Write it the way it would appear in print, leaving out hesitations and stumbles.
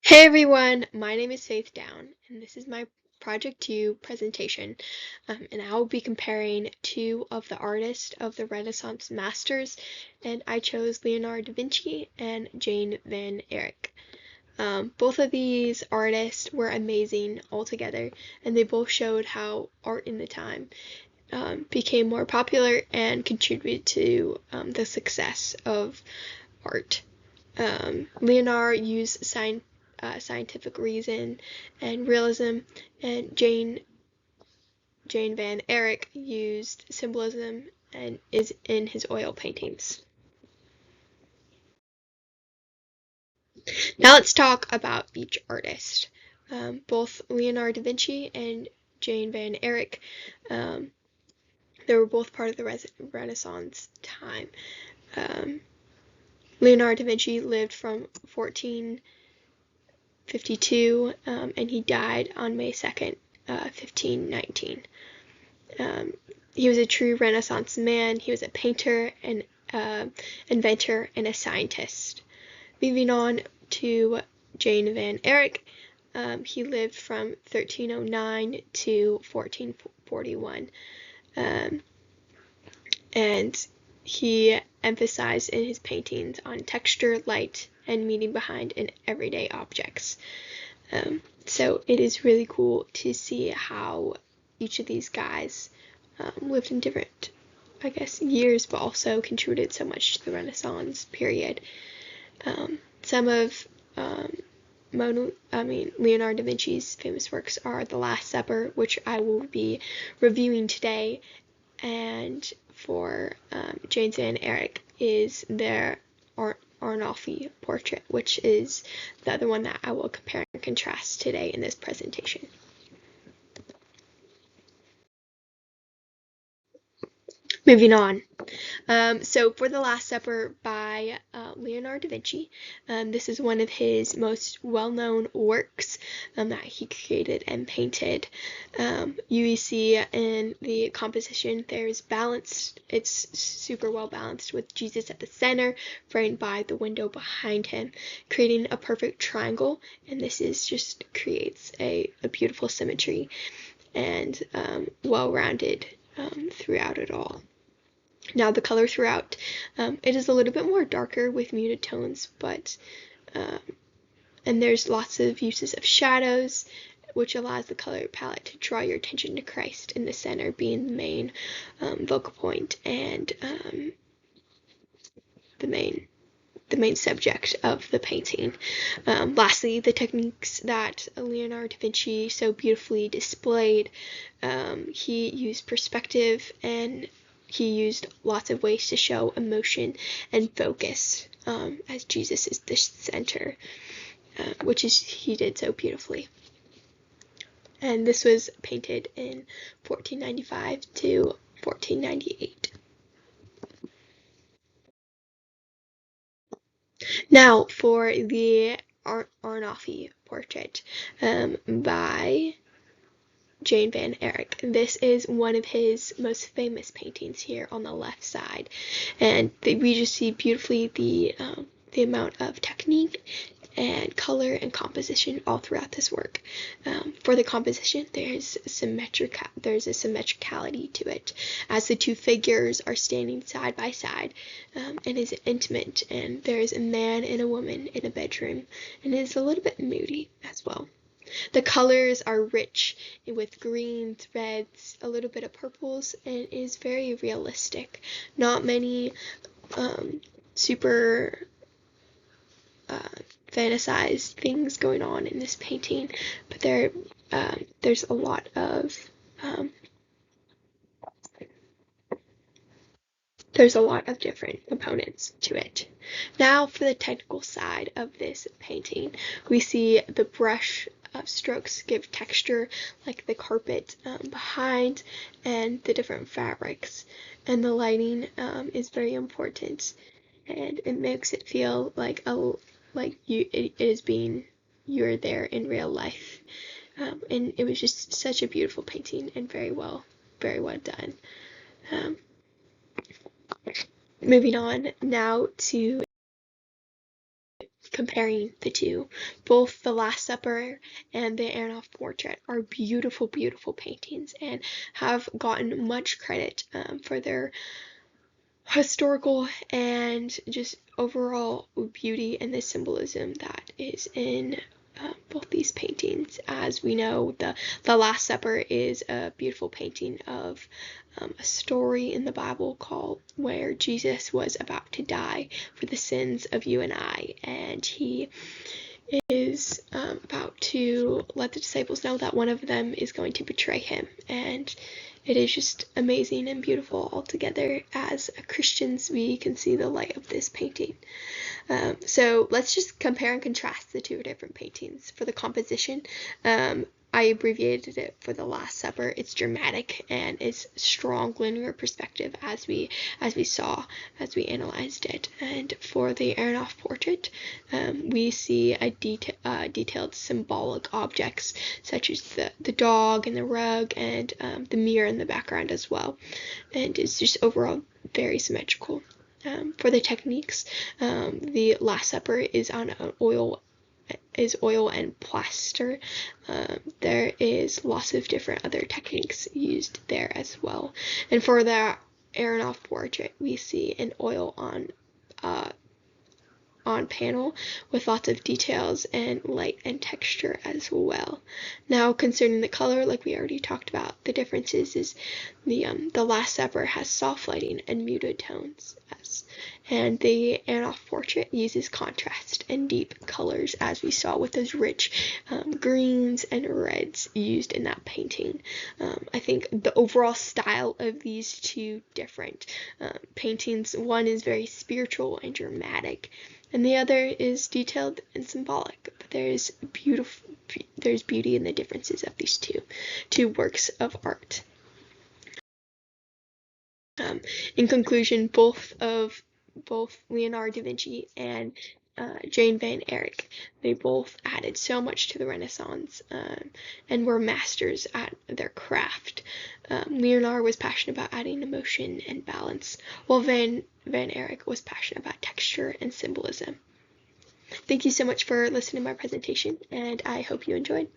Hey everyone, my name is Faith Down, and this is my Project 2 presentation, and I will be comparing two of the artists of the Renaissance masters, and I chose Leonardo da Vinci and Jane van Eyck. Both of these artists were amazing altogether, and they both showed how art in the time became more popular and contributed to the success of art. Lenard used scientific reason and realism, and Jane van Eyck used symbolism and is in his oil paintings. Now let's talk about each artist. Both Leonardo da Vinci and Jane van Eyck, they were both part of the Renaissance time. Leonardo da Vinci lived from 1452, and he died on May 2nd, 1519. He was a true Renaissance man. He was a painter, an inventor, and a scientist. Moving on to Jane van Eyck, he lived from 1309 to 1441, and he emphasized in his paintings on texture, light, and meaning behind in everyday objects. So it is really cool to see how each of these guys lived in different, years, but also contributed so much to the Renaissance period. Some of Leonardo da Vinci's famous works are The Last Supper, which I will be reviewing today, and for Jane van Eyck is their Arnolfi portrait, which is the other one that I will compare and contrast today in this presentation. Moving on. So for The Last Supper by Leonardo da Vinci, this is one of his most well-known works that he created and painted. You see in the composition there's balanced, it's super well balanced with Jesus at the center, framed by the window behind him, creating a perfect triangle, and this is just creates a beautiful symmetry and well-rounded throughout it all. Now the color throughout, it is a little bit more darker with muted tones, but and there's lots of uses of shadows, which allows the color palette to draw your attention to Christ in the center being the main focal point and the main subject of the painting. Lastly, the techniques that Leonardo da Vinci so beautifully displayed, he used perspective, and he used lots of ways to show emotion and focus as Jesus is the center, which is he did so beautifully. And this was painted in 1495 to 1498. Now for the Arnolfi portrait by Jane van Eyck. This is one of his most famous paintings here on the left side, and we just see beautifully the amount of technique and color and composition all throughout this work. For the composition, there's a symmetricality to it, as the two figures are standing side by side, and is intimate, and there's a man and a woman in a bedroom, and it is a little bit moody as well. The colors are rich with greens, reds, a little bit of purples, and is very realistic. Not many super fantasized things going on in this painting, but there's a lot of different components to it. Now for the technical side of this painting, we see the brush strokes give texture, like the carpet behind and the different fabrics, and the lighting is very important, and it makes it feel like you're there in real life, and it was just such a beautiful painting and very well done. Moving on now to comparing the two. Both The Last Supper and the Aronoff Portrait are beautiful, beautiful paintings and have gotten much credit for their historical and just overall beauty and the symbolism that is in both these paintings. As we know, the Last Supper is a beautiful painting of a story in the Bible called where Jesus was about to die for the sins of you and I, and he is about to let the disciples know that one of them is going to betray him, and it is just amazing and beautiful altogether. As Christians, we can see the light of this painting. So let's just compare and contrast the two different paintings. For the composition, I abbreviated it for The Last Supper. It's dramatic and it's strong linear perspective as we saw as we analyzed it. And for the Aronoff Portrait, we see a detailed symbolic objects such as the dog and the rug and the mirror in the background as well. And it's just overall very symmetrical. For the techniques, the Last Supper is on an oil and plaster. There is lots of different other techniques used there as well. And for the Aronoff Portrait, we see an oil on panel with lots of details and light and texture as well. Now, concerning the color, like we already talked about, the differences is the Last Supper has soft lighting and muted tones, and the Aronoff Portrait uses contrast and deep colors, as we saw with those rich greens and reds used in that painting. I think the overall style of these two different paintings, one is very spiritual and dramatic, and the other is detailed and symbolic. But there's beauty in the differences of these two works of art. In conclusion, both Leonardo da Vinci and Jane Van Eyck, they both added so much to the Renaissance and were masters at their craft. Leonard was passionate about adding emotion and balance, while Van Eyck was passionate about texture and symbolism. Thank you so much for listening to my presentation, and I hope you enjoyed.